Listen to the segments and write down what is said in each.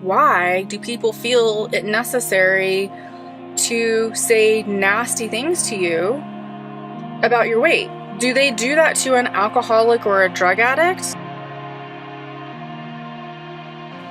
why do people feel it necessary to say nasty things to you about your weight? Do they do that to an alcoholic or a drug addict?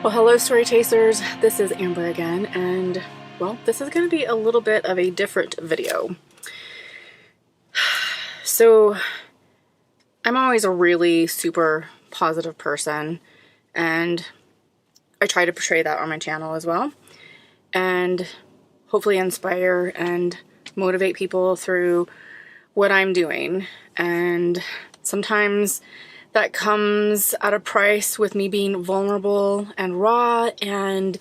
Well, hello story chasers, this is Amber again, and well, this is going to be a little bit of a different video. So I'm always a really super positive person, and I try to portray that on my channel as well, and hopefully inspire and motivate people through what I'm doing. And sometimes that comes at a price with me being vulnerable and raw and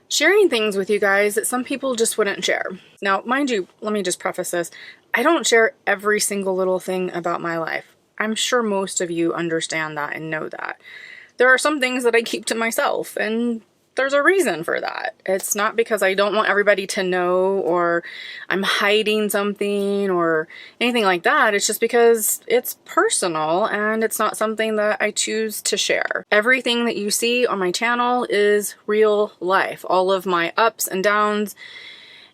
sharing things with you guys that some people just wouldn't share. Now, mind you, let me just preface this. I don't share every single little thing about my life. I'm sure most of you understand that and know that. There are some things that I keep to myself, and there's a reason for that. It's not because I don't want everybody to know, or I'm hiding something or anything like that. It's just because it's personal and it's not something that I choose to share. Everything that you see on my channel is real life. All of my ups and downs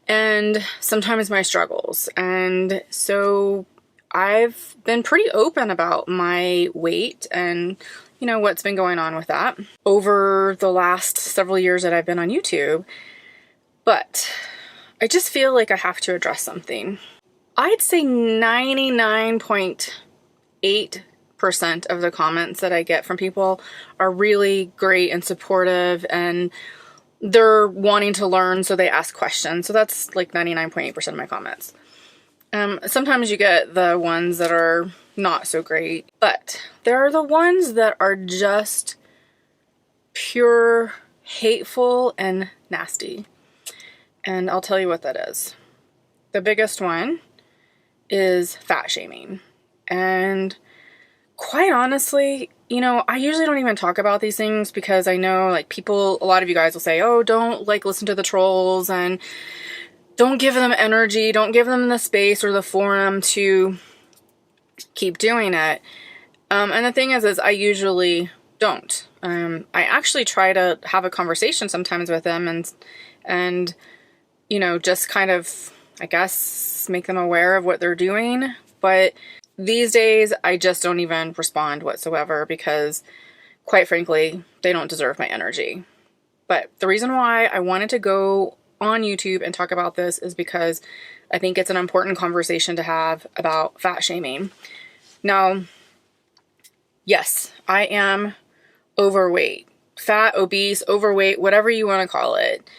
and sometimes my struggles. And so I've been pretty open about my weight and what's been going on with that over the last several years that I've been on YouTube. But I just feel like I have to address something. I'd say 99.8% of the comments that I get from people are really great and supportive, and they're wanting to learn, so they ask questions. So that's like 99.8% of my comments. Sometimes you get the ones that are not so great, but there are the ones that are just pure hateful and nasty. And I'll tell you what that is. The biggest one is fat shaming. And quite honestly, I usually don't even talk about these things because I know a lot of you guys will say, oh, don't listen to the trolls and don't give them energy, don't give them the space or the forum to keep doing it. And the thing is I usually don't. I actually try to have a conversation sometimes with them and just kind of, I guess, make them aware of what they're doing. But these days, I just don't even respond whatsoever because, quite frankly, they don't deserve my energy. But the reason why I wanted to go on YouTube and talk about this is because I think it's an important conversation to have about fat shaming. Now, yes, I am overweight, fat, obese, overweight, whatever you want to call it.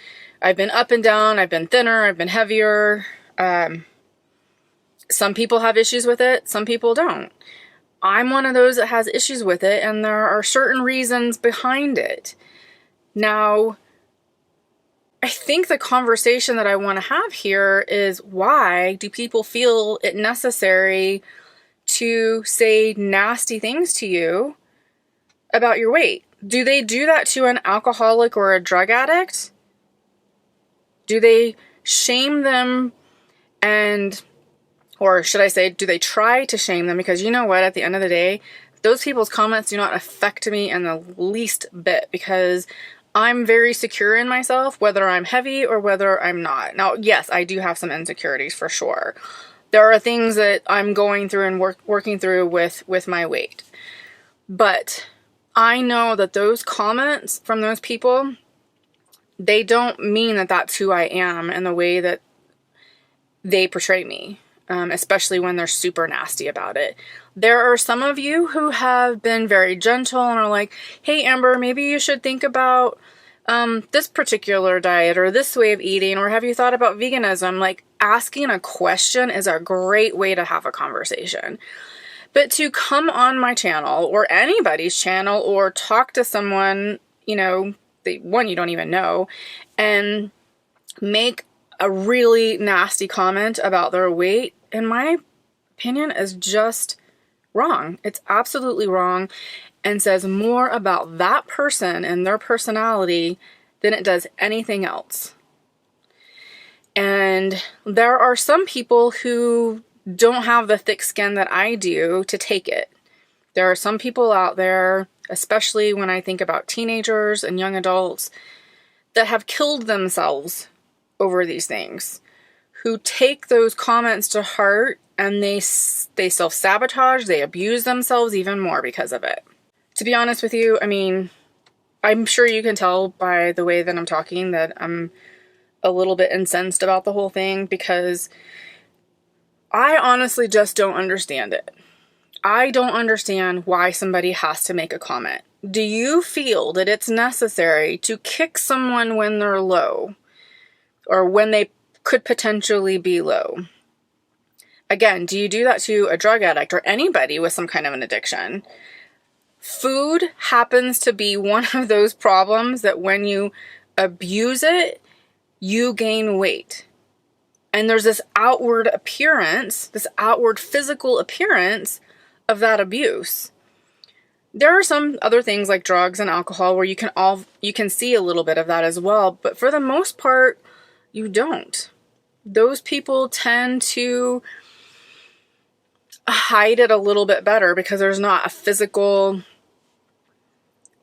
I've been up and down, I've been thinner, I've been heavier. Some people have issues with it, some people don't. I'm one of those that has issues with it, and there are certain reasons behind it. Now, I think the conversation that I want to have here is, why do people feel it necessary to say nasty things to you about your weight? Do they do that to an alcoholic or a drug addict? Do they shame them or should I say, do they try to shame them? Because you know what, at the end of the day, those people's comments do not affect me in the least bit because I'm very secure in myself, whether I'm heavy or whether I'm not. Now, yes, I do have some insecurities for sure. There are things that I'm going through and working through with my weight. But I know that those comments from those people, they don't mean that that's who I am in the way that they portray me, especially when they're super nasty about it. There are some of you who have been very gentle and are like, hey, Amber, maybe you should think about this particular diet or this way of eating, or have you thought about veganism? Like, asking a question is a great way to have a conversation. But to come on my channel or anybody's channel or talk to someone, one you don't even know, and make a really nasty comment about their weight, in my opinion, is just wrong. It's absolutely wrong and says more about that person and their personality than it does anything else. And there are some people who don't have the thick skin that I do to take it. There are some people out there, especially when I think about teenagers and young adults, that have killed themselves over these things, who take those comments to heart and they self-sabotage, they abuse themselves even more because of it. To be honest with you, I mean, I'm sure you can tell by the way that I'm talking that I'm a little bit incensed about the whole thing, because I honestly just don't understand it. I don't understand why somebody has to make a comment. Do you feel that it's necessary to kick someone when they're low, or when they could potentially be low? Again, do you do that to a drug addict or anybody with some kind of an addiction? Food happens to be one of those problems that when you abuse it, you gain weight. And there's this outward appearance, this outward physical appearance of that abuse. There are some other things like drugs and alcohol where you can see a little bit of that as well, but for the most part, you don't. Those people tend to hide it a little bit better because there's not a physical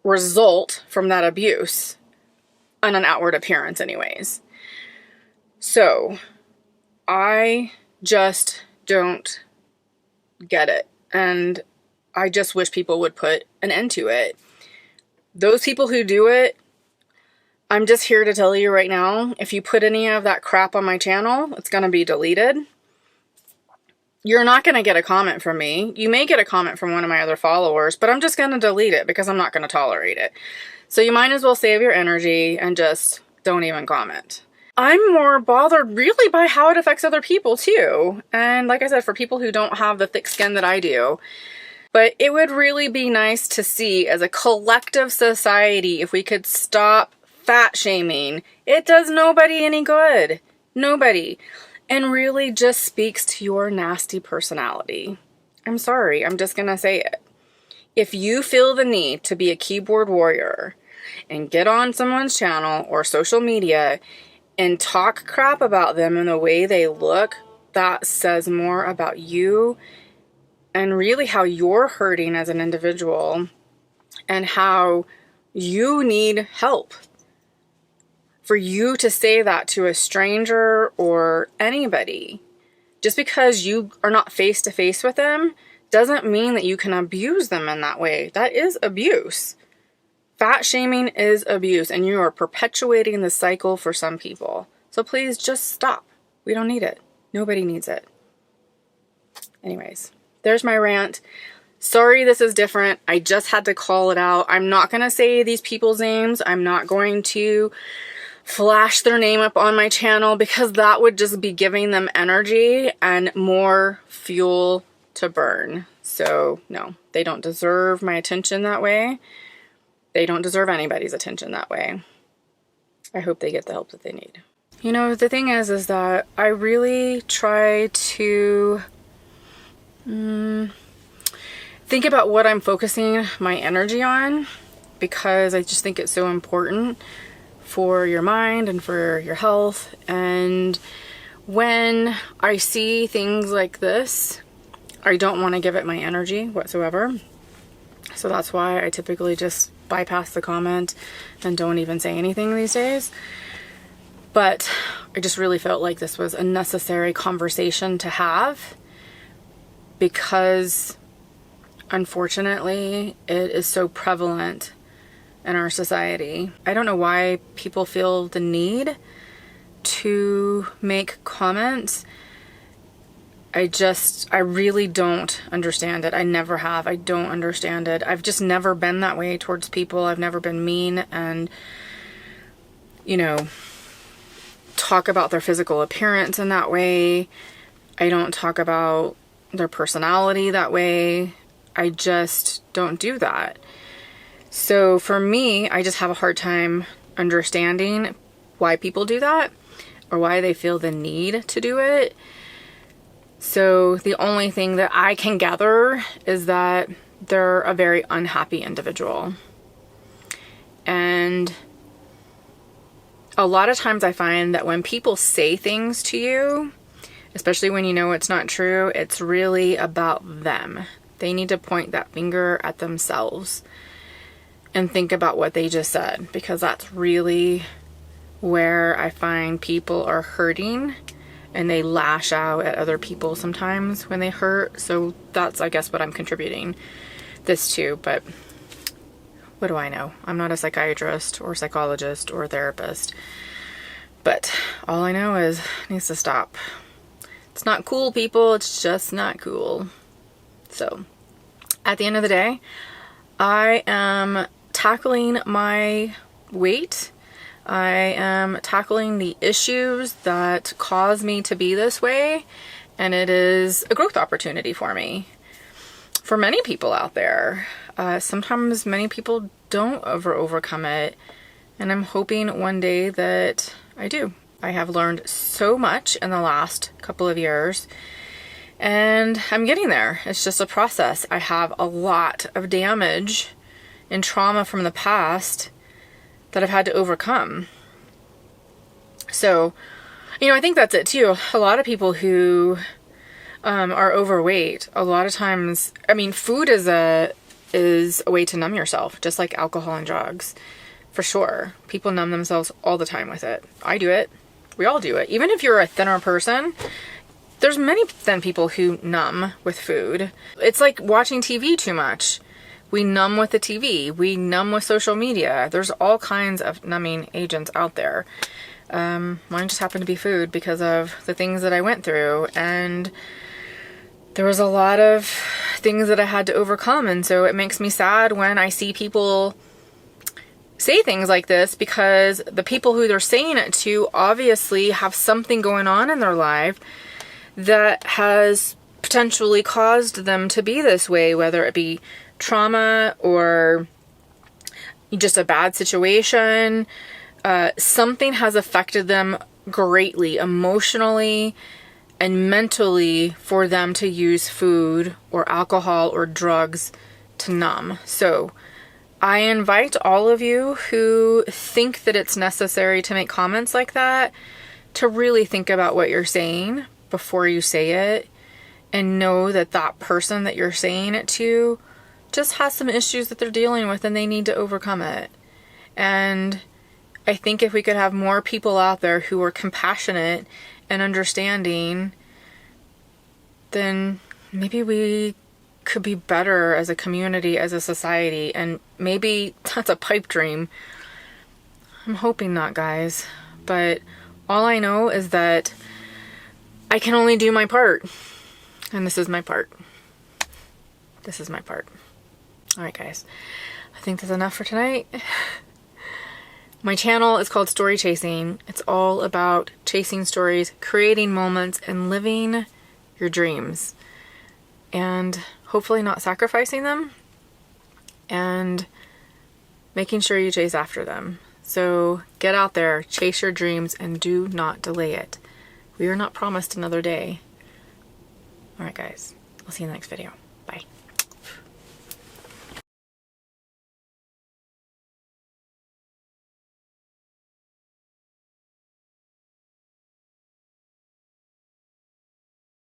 result from that abuse on an outward appearance anyways. So I just don't get it. And I just wish people would put an end to it. Those people who do it, I'm just here to tell you right now, if you put any of that crap on my channel, it's going to be deleted. You're not going to get a comment from me. You may get a comment from one of my other followers, but I'm just going to delete it because I'm not going to tolerate it. So you might as well save your energy and just don't even comment. I'm more bothered really by how it affects other people too. And like I said, for people who don't have the thick skin that I do. But it would really be nice to see as a collective society if we could stop fat shaming. It does nobody any good. Nobody. And really just speaks to your nasty personality. I'm sorry, I'm just gonna say it. If you feel the need to be a keyboard warrior and get on someone's channel or social media and talk crap about them in the way they look, that says more about you and really how you're hurting as an individual and how you need help. For you to say that to a stranger or anybody, just because you are not face to face with them, doesn't mean that you can abuse them in that way. That is abuse. Fat shaming is abuse, and you are perpetuating the cycle for some people. So please just stop. We don't need it. Nobody needs it. Anyways, there's my rant. Sorry this is different. I just had to call it out. I'm not going to say these people's names. I'm not going to flash their name up on my channel because that would just be giving them energy and more fuel to burn. So no, they don't deserve my attention that way. They don't deserve anybody's attention that way. I hope they get the help that they need. You know, the thing is that I really try to think about what I'm focusing my energy on, because I just think it's so important for your mind and for your health. And when I see things like this, I don't want to give it my energy whatsoever. So that's why I typically just bypass the comment and don't even say anything these days. But I just really felt like this was a necessary conversation to have, because unfortunately it is so prevalent in our society. I don't know why people feel the need to make comments. I really don't understand it. I never have. I don't understand it. I've just never been that way towards people. I've never been mean and, you know, talk about their physical appearance in that way. I don't talk about their personality that way. I just don't do that. So for me, I just have a hard time understanding why people do that or why they feel the need to do it. So the only thing that I can gather is that they're a very unhappy individual. And a lot of times I find that when people say things to you, especially when you know it's not true, it's really about them. They need to point that finger at themselves and think about what they just said, because that's really where I find people are hurting and they lash out at other people sometimes when they hurt. So that's, I guess, what I'm contributing this to. But what do I know? I'm not a psychiatrist or psychologist or therapist. But all I know is it needs to stop. It's not cool, people. It's just not cool. So at the end of the day, I am tackling my weight. I am tackling the issues that cause me to be this way. And it is a growth opportunity for me. For many people out there. Sometimes many people don't overcome it. And I'm hoping one day that I do. I have learned so much in the last couple of years. And I'm getting there. It's just a process. I have a lot of damage and trauma from the past that I've had to overcome. So, you know, I think that's it too. A lot of people who are overweight, a lot of times, I mean, food is a way to numb yourself, just like alcohol and drugs. For sure. People numb themselves all the time with it. I do it. We all do it. Even if you're a thinner person, there's many thin people who numb with food. It's like watching TV too much. We numb with the TV. We numb with social media. There's all kinds of numbing agents out there. Mine just happened to be food because of the things that I went through. And there was a lot of things that I had to overcome. And so it makes me sad when I see people say things like this, because the people who they're saying it to obviously have something going on in their life that has potentially caused them to be this way, whether it be trauma or just a bad situation. Something has affected them greatly, emotionally and mentally, for them to use food or alcohol or drugs to numb. So I invite all of you who think that it's necessary to make comments like that to really think about what you're saying before you say it, and know that that person that you're saying it to just has some issues that they're dealing with and they need to overcome it. And I think if we could have more people out there who are compassionate and understanding, then maybe we could be better as a community, as a society. And maybe that's a pipe dream. I'm hoping not, guys. But all I know is that I can only do my part. And this is my part. This is my part. Alright, guys. I think that's enough for tonight. My channel is called Story Chasing. It's all about chasing stories, creating moments, and living your dreams. And hopefully not sacrificing them, and making sure you chase after them. So get out there, chase your dreams, and do not delay it. We are not promised another day. Alright guys, I'll see you in the next video. Bye.